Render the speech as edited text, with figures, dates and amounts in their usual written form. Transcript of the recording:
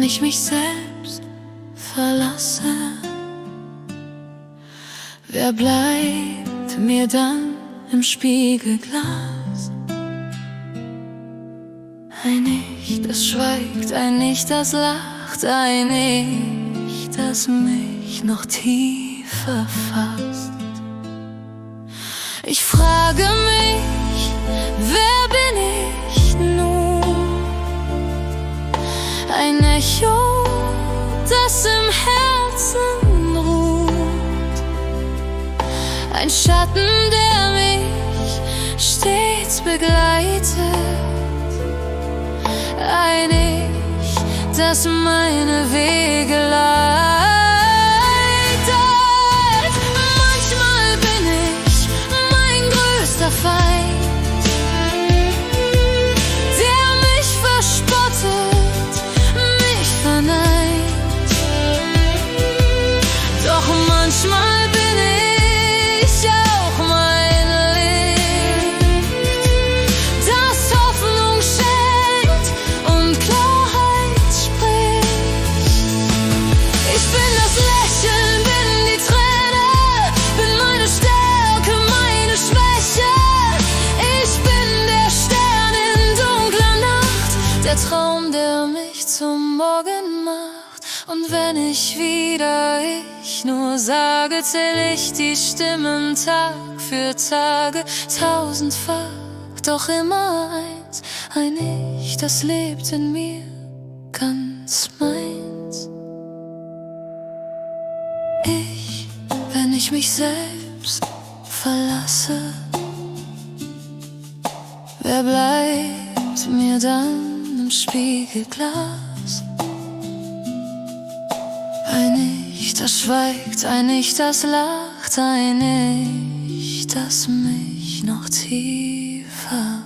wenn ich mich selbst verlasse? Wer bleibt mir dann im Spiegelglas? Ein Ich, das schweigt, ein Ich, das lacht, ein Ich, das mich noch tiefer fasst. Ich frage mich, wer bin ich nun? Ein Echo, das im Herzen ruht, ein Schatten, der mich stets begleitet, ein Ich, das meine Wege leitet. Manchmal bin ich mein größter Feind, der mich verspottet, mich verneint. Doch manchmal bin ich auch mein Licht, das Hoffnung schenkt und Klarheit spricht. Ich bin das Lächeln, bin die Träne, bin meine Stärke, meine Schwäche. Ich bin der Stern in dunkler Nacht, der Traum, der mich zum Morgen macht. Und wenn ich wieder ich nur sage, zähl ich die Stimmen Tag für Tage, tausendfach, doch immer eins, ein Ich, das lebt in mir, ganz meins. Ich, wenn ich mich selbst verlasse, wer bleibt mir dann im Spiegelglas? Ein Ich, das schweigt, ein Ich, das lacht, ein Ich, das mich noch tiefer